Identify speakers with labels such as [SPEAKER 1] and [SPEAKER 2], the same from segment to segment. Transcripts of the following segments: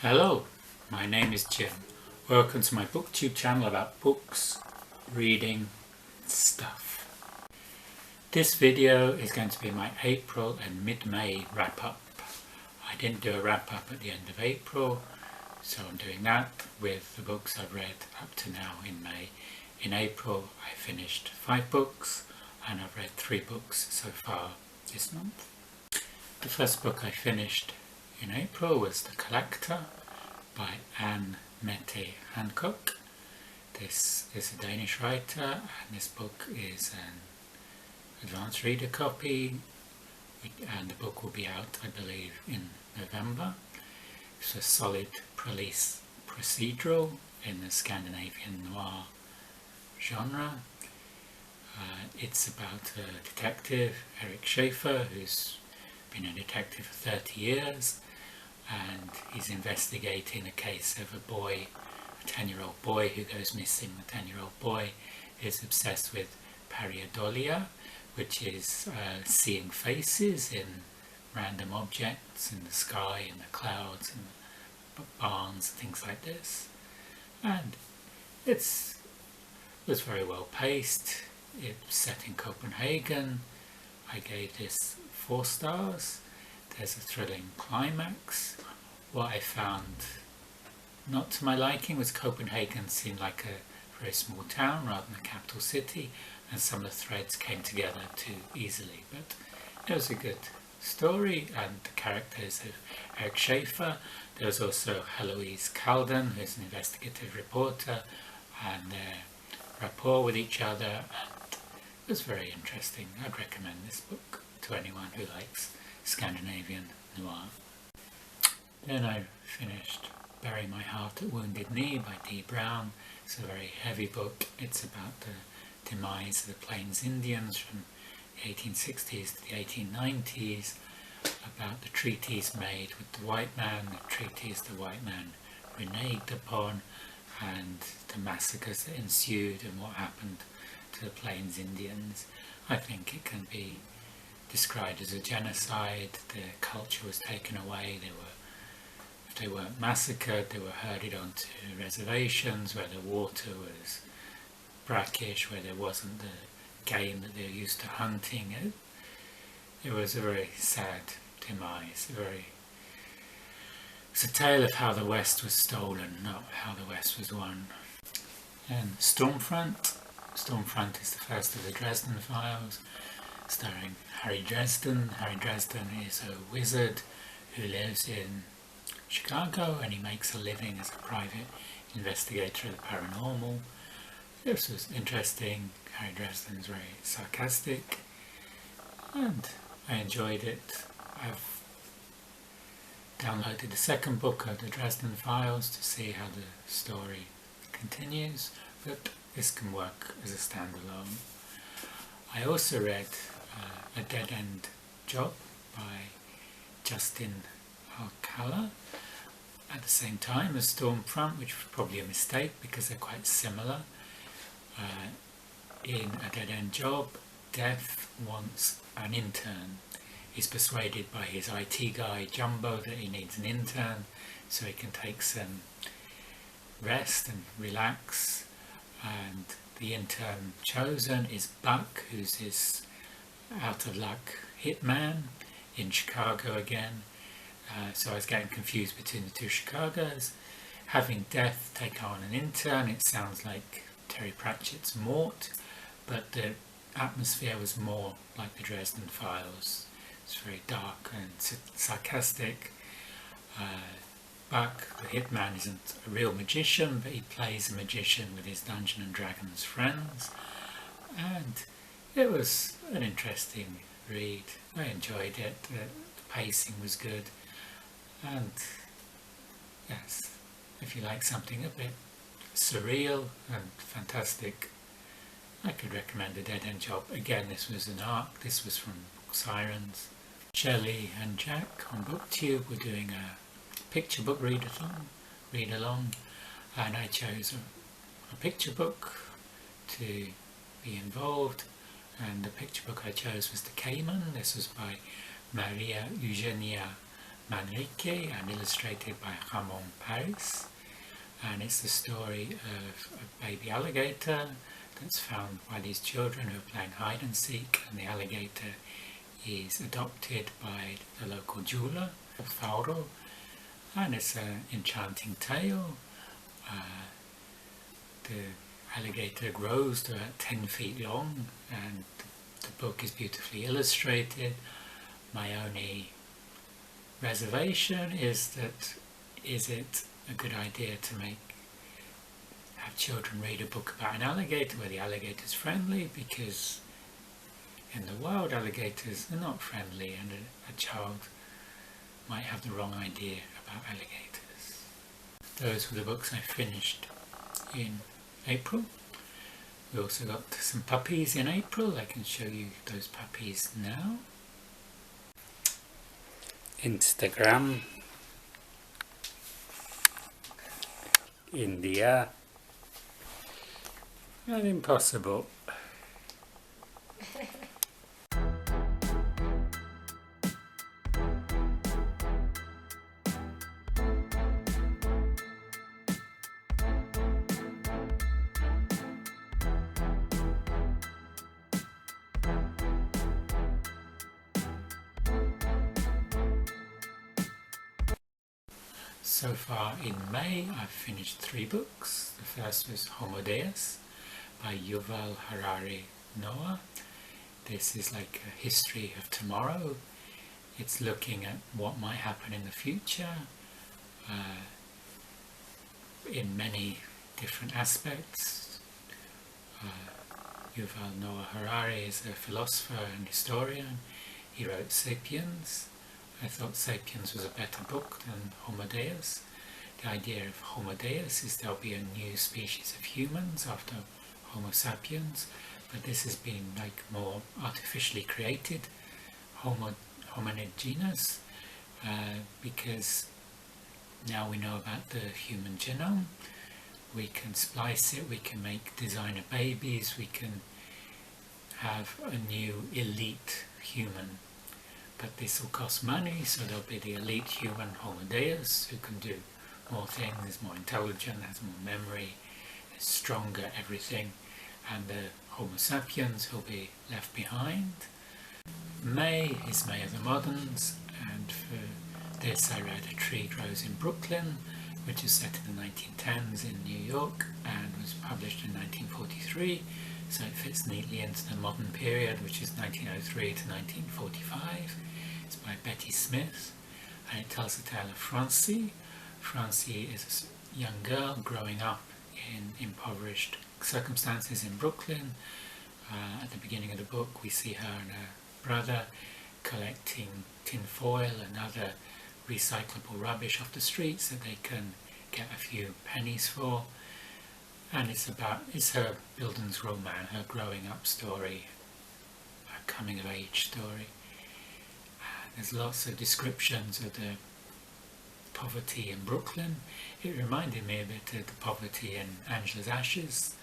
[SPEAKER 1] Hello, my name is Jim. Welcome to my booktube channel about books, reading, stuff. This video is going to be my April and mid-May wrap-up. I didn't do a wrap-up at the end of April, so I'm doing that with the books I've read up to now in May. In April I finished 5 books and I've read 3 books so far this month. The first book I finished in April was The Collector by Mette Hancock. This is a Danish writer and this book is an advanced reader copy, and the book will be out, I believe, in November. It's a solid police procedural in the Scandinavian noir genre. It's about a detective, Erik Schaefer, who's been a detective for 30 years, and he's investigating a case of a boy, a 10-year-old boy who goes missing. The 10-year-old boy is obsessed with pareidolia, which is seeing faces in random objects in the sky, in the clouds, in the barns, things like this. And it was very well paced. It's set in Copenhagen. I gave this 4 stars. There's a thrilling climax. What I found not to my liking was Copenhagen seemed like a very small town rather than a capital city, and some of the threads came together too easily. But it was a good story, and the characters of Erik Schaefer. There was also Heloise Calden, who's an investigative reporter, and their rapport with each other, and it was very interesting. I'd recommend this book to anyone who likes Scandinavian noir. Then I finished Bury My Heart at Wounded Knee by D. Brown. It's a very heavy book. It's about the demise of the Plains Indians from the 1860s to the 1890s, about the treaties made with the white man, the treaties the white man reneged upon, and the massacres that ensued and what happened to the Plains Indians. I think it can be described as a genocide. Their culture was taken away. If they weren't massacred, they were herded onto reservations where the water was brackish, where there wasn't the game that they were used to hunting. It was a very sad demise. It's a tale of how the West was stolen, not how the West was won. And Stormfront. Stormfront is the first of the Dresden files, starring Harry Dresden. Harry Dresden is a wizard who lives in Chicago, and he makes a living as a private investigator of the paranormal. This was interesting. Harry Dresden is very sarcastic, and I enjoyed it. I've downloaded the second book of the Dresden files to see how the story continues, but this can work as a standalone. I also read A Dead-End Job by Justin Alcala at the same time as Stormfront, which was probably a mistake because they're quite similar. In A Dead-End Job, Death wants an intern. He's persuaded by his IT guy Jumbo that he needs an intern so he can take some rest and relax, and the intern chosen is Buck, who's his out-of-luck hitman in Chicago again. So I was getting confused between the two Chicagos. Having Death take on an intern, it sounds like Terry Pratchett's Mort, but the atmosphere was more like the Dresden files. It's very dark and sarcastic. Buck, the hitman, isn't a real magician, but he plays a magician with his Dungeons and Dragons friends, and it was an interesting read. I enjoyed it. The pacing was good, and yes, if you like something a bit surreal and fantastic, I could recommend A Dead-End Job. Again, this was an arc. This was from Sirens. Shelley and Jack on BookTube were doing a picture book read-along, and I chose a picture book to be involved, and the picture book I chose was the Caiman. This was by Eugenia Manrique and illustrated by Ramon Paris. And it's the story of a baby alligator that's found by these children who are playing hide and seek, and the alligator is adopted by the local jeweler, Faudo, and it's an enchanting tale. The alligator grows to about 10 feet long, and the book is beautifully illustrated. My only reservation is that, is it a good idea to have children read a book about an alligator where the alligator is friendly? Because in the wild, alligators are not friendly, and a child might have the wrong idea about alligators. Those were the books I finished in April. We also got some puppies in April. I can show you those puppies now. Instagram, India, and Impossible. So far in May I've finished 3 books. The first was Homo Deus by Yuval Harari Noir. This is like a history of tomorrow. It's looking at what might happen in the future in many different aspects. Yuval Noah Harari is a philosopher and historian. He wrote Sapiens. I thought Sapiens was a better book than Homo Deus. The idea of Homo Deus is there'll be a new species of humans after Homo sapiens, but this has been like more artificially created hominid genus, because now we know about the human genome. We can splice it, we can make designer babies, we can have a new elite human. But this will cost money, so there'll be the elite human Homo Deus who can do more things, is more intelligent, has more memory, is stronger, everything, and the Homo sapiens who'll be left behind. May is MayoftheModerns, and for this I read A Tree Grows in Brooklyn, which is set in the 1910s in New York and was published in 1943. So it fits neatly into the modern period, which is 1903 to 1945. It's by Betty Smith, and it tells the tale of Francie. Francie is a young girl growing up in impoverished circumstances in Brooklyn. At the beginning of the book we see her and her brother collecting tin foil and other recyclable rubbish off the streets that they can get a few pennies for. And it's her Bildungsroman, her growing up story, her coming of age story. There's lots of descriptions of the poverty in Brooklyn. It reminded me a bit of the poverty in Angela's Ashes,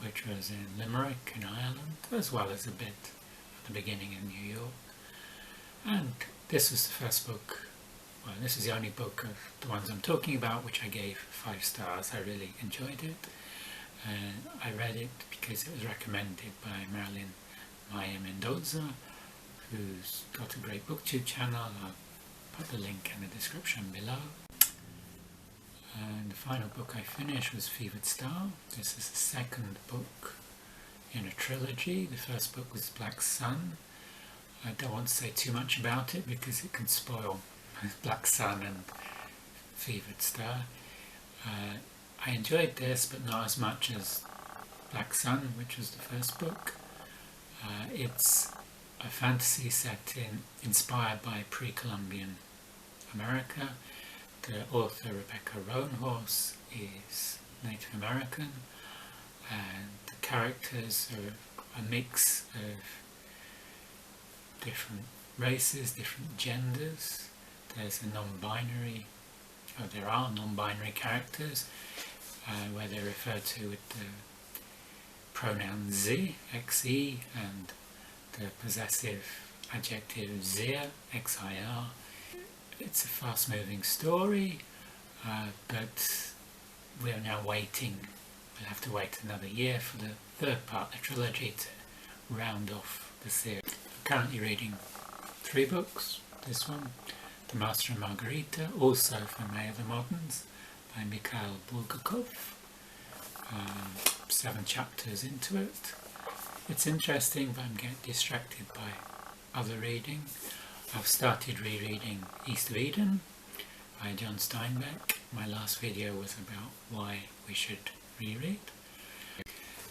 [SPEAKER 1] which was in Limerick in Ireland, as well as a bit at the beginning in New York. And this was the first book, well, this is the only book of the ones I'm talking about which I gave 5 stars. I really enjoyed it. I read it because it was recommended by Marilyn Maya Mendoza, who's got a great booktube channel. I'll put the link in the description below. And the final book I finished was Fevered Star. This is the second book in a trilogy. The first book was Black Sun. I don't want to say too much about it because it can spoil Black Sun and Fevered Star. I enjoyed this, but not as much as Black Sun, which was the first book. It's a fantasy set inspired by pre-Columbian America. The author, Rebecca Roanhorse, is Native American, and the characters are a mix of different races, different genders. There's a non-binary, or there are non-binary characters, where they're referred to with the pronoun ze, xe, and the possessive adjective zir, xir. It's a fast-moving story, but we are now waiting. We'll have to wait another year for the third part, the trilogy, to round off the series. I'm currently reading 3 books. This one, The Master and Margarita, also from MayoftheModerns by Mikhail Bulgakov. 7 chapters into it. It's interesting, but I'm getting distracted by other reading. I've started rereading East of Eden by John Steinbeck. My last video was about why we should reread.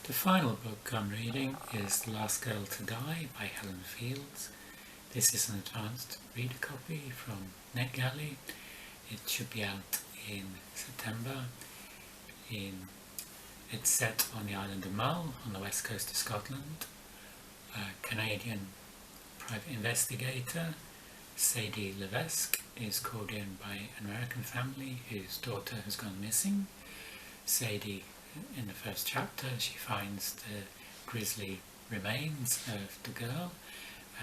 [SPEAKER 1] The final book I'm reading is The Last Girl to Die by Helen. This is an advanced reader copy from NetGalley. It should be out in September. It's set on the island of Mull on the west coast of Scotland. A Canadian private investigator, Sadie Levesque, is called in by an American family whose daughter has gone missing. Sadie, in the first chapter, she finds the grisly remains of the girl,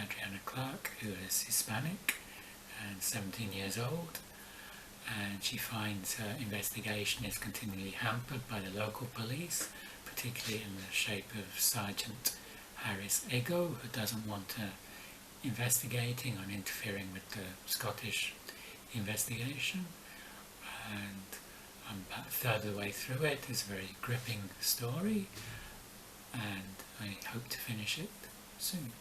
[SPEAKER 1] Adriana Clark, who is Hispanic and 17 years old. And she finds her investigation is continually hampered by the local police, particularly in the shape of Sergeant Harris Ego, who doesn't want her investigating and interfering with the Scottish investigation. And I'm about a third of the way through it. It's a very gripping story, and I hope to finish it soon.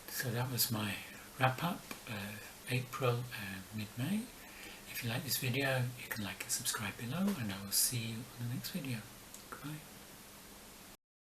[SPEAKER 1] So that was my wrap-up of April and mid-May. If you like this video, you can like and subscribe below, and I will see you on the next video. Goodbye.